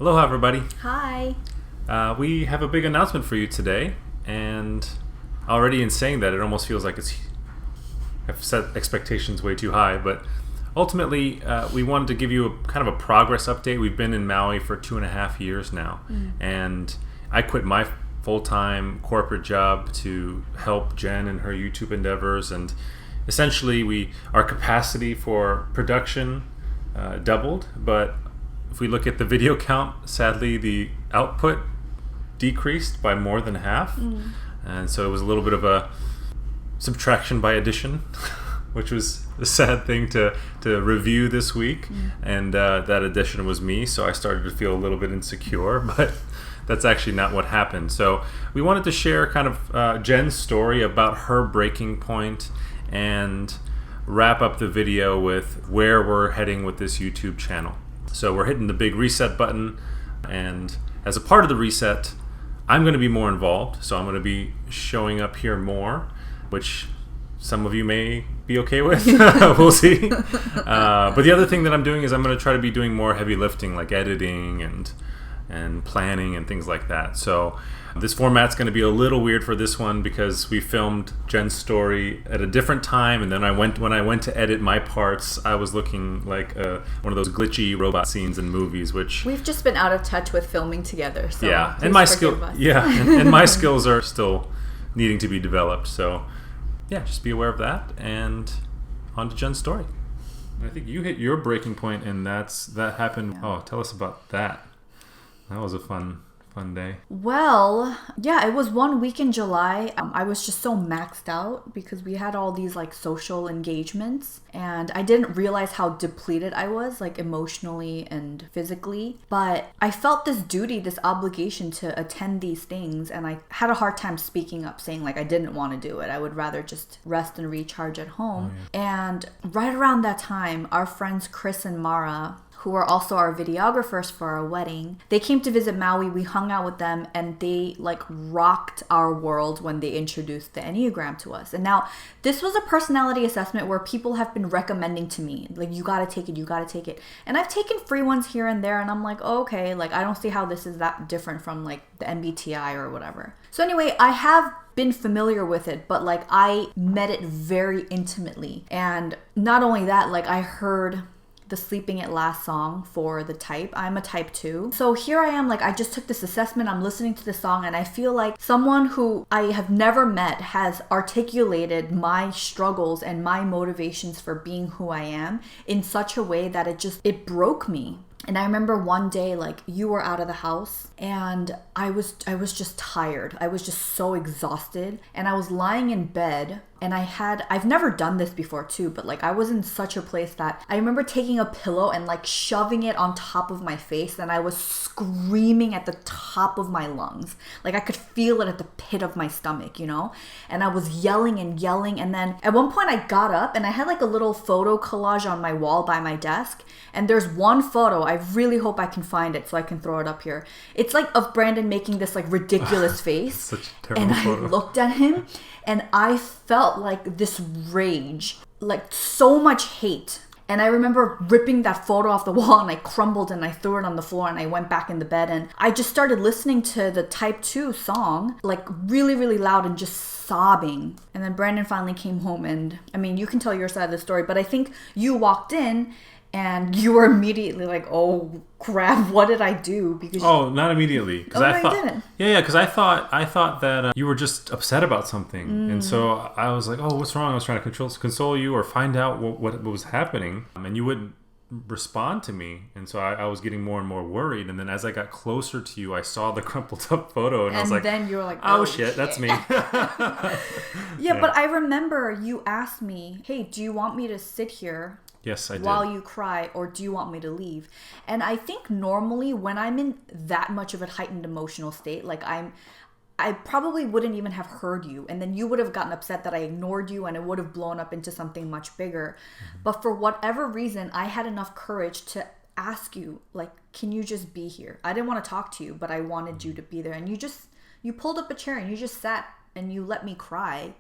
Aloha, everybody. Hi. We have a big announcement for you today, and already in saying that, it almost feels like I've set expectations way too high, but ultimately, we wanted to give you a kind of a progress update. We've been in Maui for 2.5 years now, and I quit my full-time corporate job to help Jenn in her YouTube endeavors, and essentially our capacity for production doubled, but if we look at the video count, sadly the output decreased by more than half, and so it was a little bit of a subtraction by addition, which was a sad thing to review this week, and that addition was me, so I started to feel a little bit insecure, but that's actually not what happened. So we wanted to share kind of Jenn's story about her breaking point and wrap up the video with where we're heading with this YouTube channel. So we're hitting the big reset button, and as a part of the reset, I'm going to be more involved. So I'm going to be showing up here more, which some of you may be okay with. We'll see. But the other thing that I'm doing is I'm going to try to be doing more heavy lifting, like editing and planning and things like that. So this format's going to be a little weird for this one because we filmed Jenn's story at a different time, and then when I went to edit my parts, I was looking like one of those glitchy robot scenes in movies, which We've just been out of touch with filming together. So yeah, please and my forgive us. and my skills are still needing to be developed. So yeah, just be aware of that, and on to Jenn's story. I think you hit your breaking point, and that happened. Yeah. Oh, tell us about that. That was a fun day. Well, yeah, it was 1 week in July. I was just so maxed out because we had all these like social engagements, and I didn't realize how depleted I was, like emotionally and physically. But I felt this duty, this obligation to attend these things, and I had a hard time speaking up, saying like I didn't want to do it. I would rather just rest and recharge at home. And right around that time, our friends Chris and Mara, who were also our videographers for our wedding, they came to visit Maui. We hung out with them, and they like rocked our world when they introduced the Enneagram to us. And now this was a personality assessment where people have been recommending to me, like, you gotta take it. And I've taken free ones here and there, and I'm like, oh, okay, like I don't see how this is that different from like the MBTI or whatever. So anyway, I have been familiar with it, but like I met it very intimately. And not only that, like I heard the Sleeping At Last song for the type. I'm a type 2. So here I am, like I just took this assessment, I'm listening to the song, and I feel like someone who I have never met has articulated my struggles and my motivations for being who I am in such a way that it broke me. And I remember one day, like, you were out of the house, and I was just tired. I was just so exhausted, and I was lying in bed, and I've never done this before too, but like I was in such a place that I remember taking a pillow and like shoving it on top of my face, and I was screaming at the top of my lungs. Like I could feel it at the pit of my stomach, you know? And I was yelling, and then at one point I got up, and I had like a little photo collage on my wall by my desk, and there's one photo, I really hope I can find it so I can throw it up here. It's like of Brandon making this like ridiculous face. Such a terrible and photo. I looked at him, and I felt like this rage, like so much hate. And I remember ripping that photo off the wall, and I crumbled and I threw it on the floor, and I went back in the bed, and I just started listening to the Type 2 song, like really, really loud, and just sobbing. And then Brandon finally came home, and I mean, you can tell your side of the story, but I think you walked in and you were immediately like, oh crap, what did I do? Because not immediately. Oh, no, you didn't. Yeah, because I thought that you were just upset about something, and so I was like, oh, what's wrong? I was trying to console you or find out what was happening, and you wouldn't respond to me, and so I was getting more and more worried. And then as I got closer to you, I saw the crumpled up photo, and I was like, then you were like, oh shit, that's me. yeah, but I remember you asked me, hey, do you want me to sit here Yes, I did. while you cry, or do you want me to leave? And I think normally when I'm in that much of a heightened emotional state, like I probably wouldn't even have heard you, and then you would have gotten upset that I ignored you, and it would have blown up into something much bigger. But for whatever reason, I had enough courage to ask you, like, can you just be here? I didn't want to talk to you, but I wanted you to be there. And you pulled up a chair, and you just sat, and you let me cry.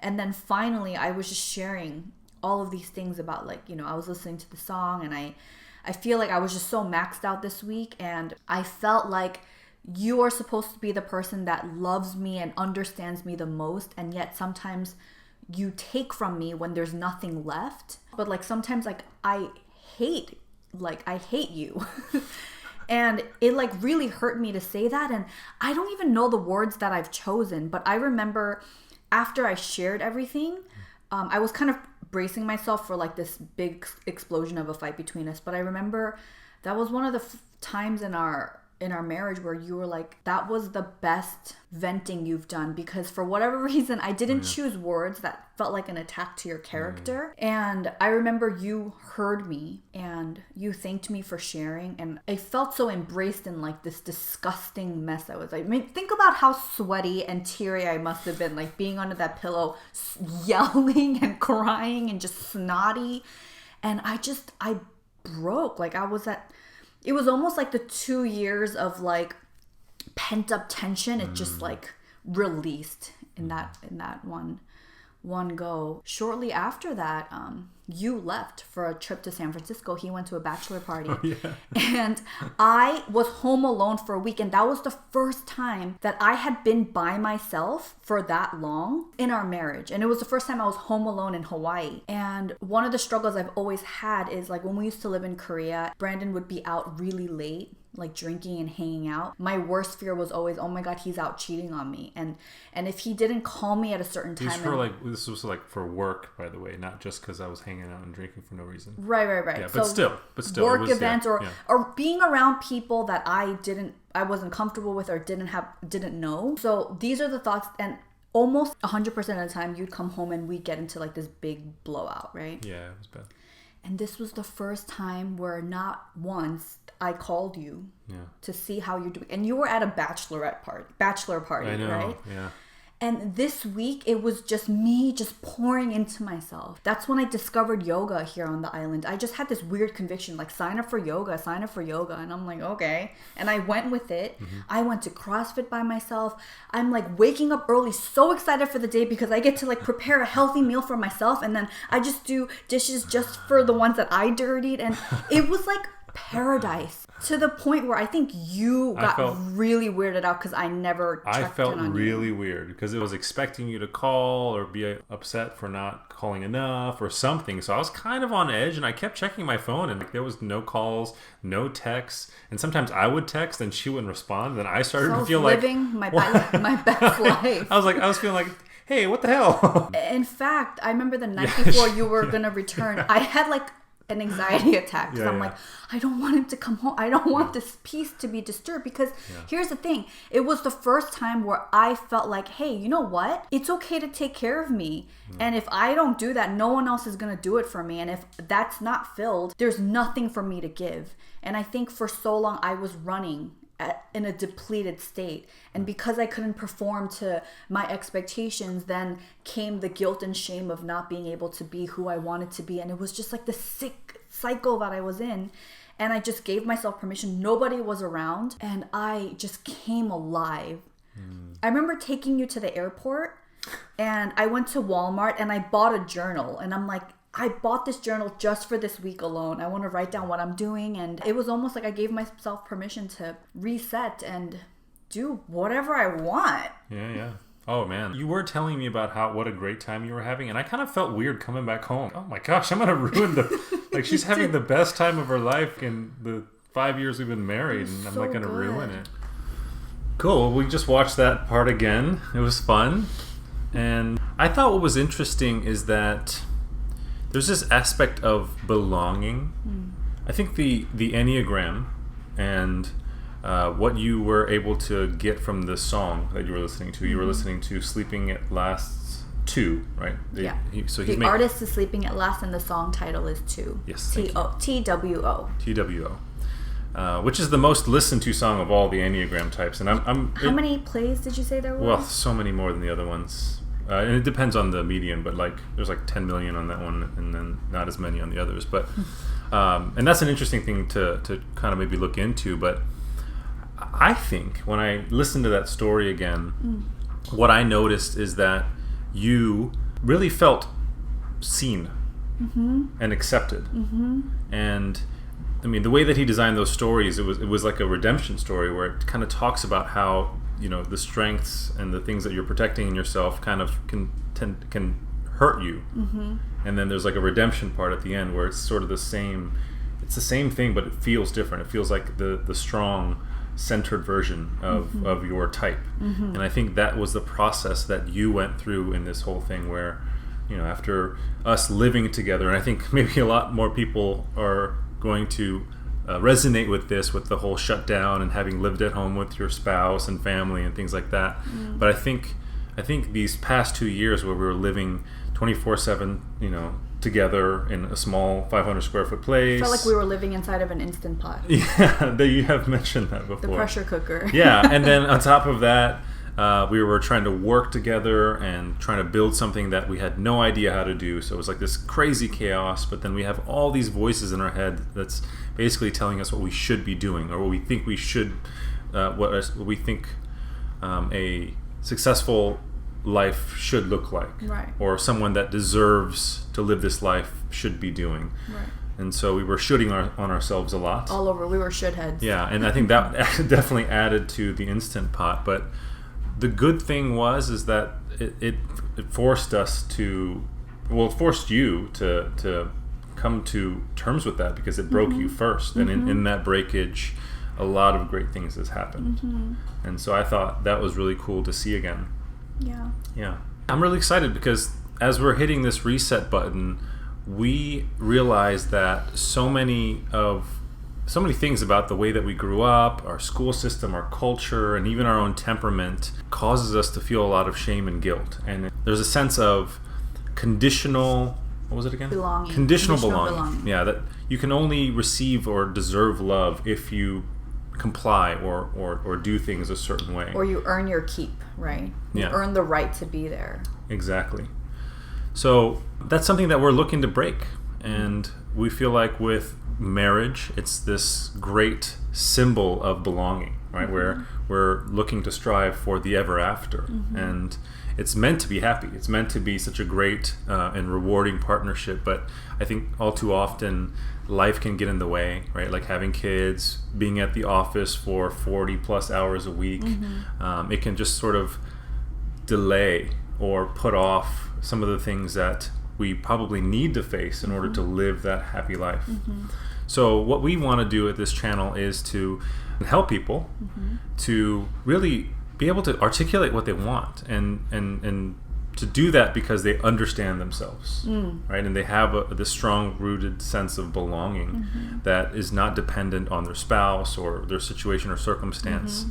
And then finally, I was just sharing all of these things about, like, you know, I was listening to the song, and I feel like I was just so maxed out this week, and I felt like you are supposed to be the person that loves me and understands me the most, and yet sometimes you take from me when there's nothing left. But like sometimes like I hate you. And it like really hurt me to say that, and I don't even know the words that I've chosen, but I remember after I shared everything, I was kind of bracing myself for like this big explosion of a fight between us. But I remember that was one of the times in our marriage where you were like, that was the best venting you've done, because for whatever reason I didn't choose words that felt like an attack to your character. And I remember you heard me and you thanked me for sharing, and I felt so embraced in like this disgusting mess I was like. I mean, think about how sweaty and teary I must have been, like being under that pillow yelling and crying and just snotty. And I broke. Like it was almost like the 2 years of like pent up tension. It just like released in that one go. Shortly after that, you left for a trip to San Francisco. He went to a bachelor party. And I was home alone for a week, and that was the first time that I had been by myself for that long in our marriage. And it was the first time I was home alone in Hawaii. And one of the struggles I've always had is like when we used to live in Korea, Brandon would be out really late, like drinking and hanging out. My worst fear was always, oh my God, he's out cheating on me. And if he didn't call me at a certain time. This was like for work, by the way, not just because I was hanging out and drinking for no reason. Right. Yeah, but still. Work events or being around people that I wasn't comfortable with or didn't know. So these are the thoughts, and almost 100% of the time you'd come home and we'd get into like this big blowout, right? Yeah, it was bad. And this was the first time where not once I called you to see how you're doing. And you were at a bachelor party, I know, right? Yeah. And this week, it was just me just pouring into myself. That's when I discovered yoga here on the island. I just had this weird conviction, like sign up for yoga. And I'm like, okay. And I went with it. I went to CrossFit by myself. I'm like waking up early, so excited for the day because I get to like prepare a healthy meal for myself. And then I just do dishes just for the ones that I dirtied. And it was like paradise, to the point where I think you got really weirded out because I never checked in on you. I felt really weird because it was expecting you to call or be upset for not calling enough or something. So I was kind of on edge, and I kept checking my phone, and like, there was no calls, no texts, and sometimes I would text and she wouldn't respond. Then I started to feel like living my best life. I was feeling like, hey, what the hell? In fact, I remember the night before you were gonna return, I had like an anxiety attack because I'm like, I don't want him to come home. I don't want this peace to be disturbed, because here's the thing. It was the first time where I felt like, hey, you know what? It's okay to take care of me. And if I don't do that, no one else is going to do it for me. And if that's not filled, there's nothing for me to give. And I think for so long I was running in a depleted state, and because I couldn't perform to my expectations, then came the guilt and shame of not being able to be who I wanted to be. And it was just like the sick cycle that I was in, and I just gave myself permission. Nobody was around, and I just came alive. I remember taking you to the airport, and I went to Walmart and I bought a journal, and I'm like, I bought this journal just for this week alone. I want to write down what I'm doing. And it was almost like I gave myself permission to reset and do whatever I want. Yeah. Oh man, you were telling me about what a great time you were having, and I kind of felt weird coming back home. Oh my gosh, I'm gonna ruin like she's having the best time of her life in the 5 years we've been married, and I'm like gonna ruin it. Cool. Well, we just watched that part again. It was fun, and I thought what was interesting is that there's this aspect of belonging. I think the Enneagram and what you were able to get from the song that you were listening to. You were listening to Sleeping at Last 2, right? The artist is Sleeping at Last, and the song title is 2. Yes. TWO. TWO. Which is the most listened to song of all the Enneagram types. And How many plays did you say there were? Well, so many more than the other ones. And it depends on the median, but like there's like 10 million on that one, and then not as many on the others. But and that's an interesting thing to kind of maybe look into. But I think when I listened to that story again, what I noticed is that you really felt seen and accepted. And I mean, the way that he designed those stories, it was like a redemption story where it kind of talks about how, the strengths and the things that you're protecting in yourself kind of can hurt you. Mm-hmm. And then there's like a redemption part at the end where it's sort of the same thing, but it feels different. It feels like the strong, centered version of your type. Mm-hmm. And I think that was the process that you went through in this whole thing where, after us living together, and I think maybe a lot more people are going to resonate with this, with the whole shutdown and having lived at home with your spouse and family and things like that. Mm. But I think these past 2 years where we were living 24/7, together in a small 500 square foot place. I felt like we were living inside of an Instant Pot. Yeah, you have mentioned that before. The pressure cooker. Yeah, and then on top of that, we were trying to work together and trying to build something that we had no idea how to do. So it was like this crazy chaos, but then we have all these voices in our head that's basically telling us what we should be doing, or what we think we should, what we think a successful life should look like, right, or someone that deserves to live this life should be doing. Right. And so we were shooting on ourselves a lot. All over. We were shitheads. Yeah, and I think that definitely added to the Instant Pot. But the good thing is that it forced us to, it forced you to come to terms with that, because it broke you first. And in that breakage, a lot of great things has happened. Mm-hmm. And so I thought that was really cool to see again. Yeah. I'm really excited because as we're hitting this reset button, we realize that so many things about the way that we grew up, our school system, our culture, and even our own temperament causes us to feel a lot of shame and guilt. And there's a sense of conditional, what was it again? Belonging. Conditional belonging. Yeah, that you can only receive or deserve love if you comply or do things a certain way. Or you earn your keep, right? You earn the right to be there. Exactly. So that's something that we're looking to break. And we feel like with marriage, it's this great symbol of belonging, right? Mm-hmm. Where we're looking to strive for the ever after. Mm-hmm. And it's meant to be happy. It's meant to be such a great and rewarding partnership. But I think all too often, life can get in the way, right? Like having kids, being at the office for 40 plus hours a week. Mm-hmm. It can just sort of delay or put off some of the things that we probably need to face in order to live that happy life. Mm-hmm. So what we want to do at this channel is to help people to really be able to articulate what they want and to do that because they understand themselves, right? And they have this strong rooted sense of belonging that is not dependent on their spouse or their situation or circumstance.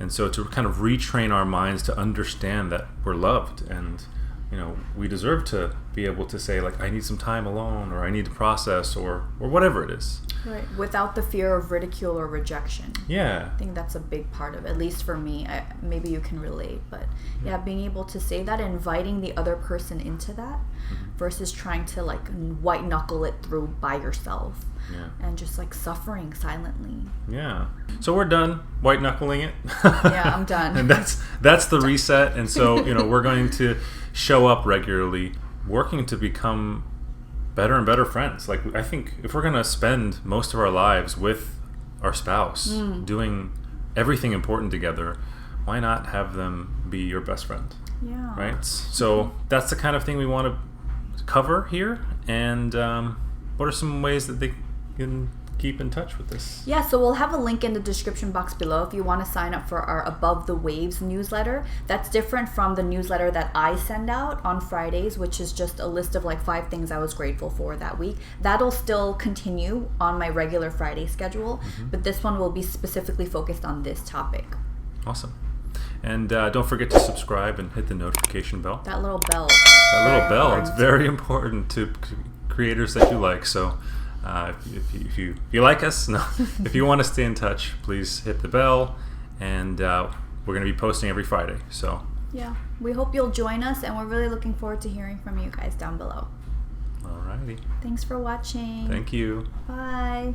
And so to kind of retrain our minds to understand that we're loved and we deserve to be able to say, like, I need some time alone, or I need to process, or whatever it is. Right. Without the fear of ridicule or rejection. Yeah. I think that's a big part of it, at least for me. Maybe you can relate, but being able to say that, inviting the other person into that versus trying to like white knuckle it through by yourself. Yeah. And just like suffering silently. Yeah. So we're done white knuckling it. Yeah, I'm done. And that's the reset. And so, we're going to show up regularly, working to become better and better friends. Like, I think if we're going to spend most of our lives with our spouse, doing everything important together, why not have them be your best friend? Yeah. Right? So that's the kind of thing we want to cover here. And what are some ways that they can keep in touch with this? Yeah, so we'll have a link in the description box below if you want to sign up for our Above the Waves newsletter. That's different from the newsletter that I send out on Fridays, which is just a list of like 5 things I was grateful for that week. That'll still continue on my regular Friday schedule, but this one will be specifically focused on this topic. Awesome. And don't forget to subscribe and hit the notification bell. That little bell. It's very important to creators that you like. So if you like us, if you want to stay in touch, please hit the bell, and we're going to be posting every Friday. So yeah, we hope you'll join us, and we're really looking forward to hearing from you guys down below. Alrighty. Thanks for watching. Thank you. Bye.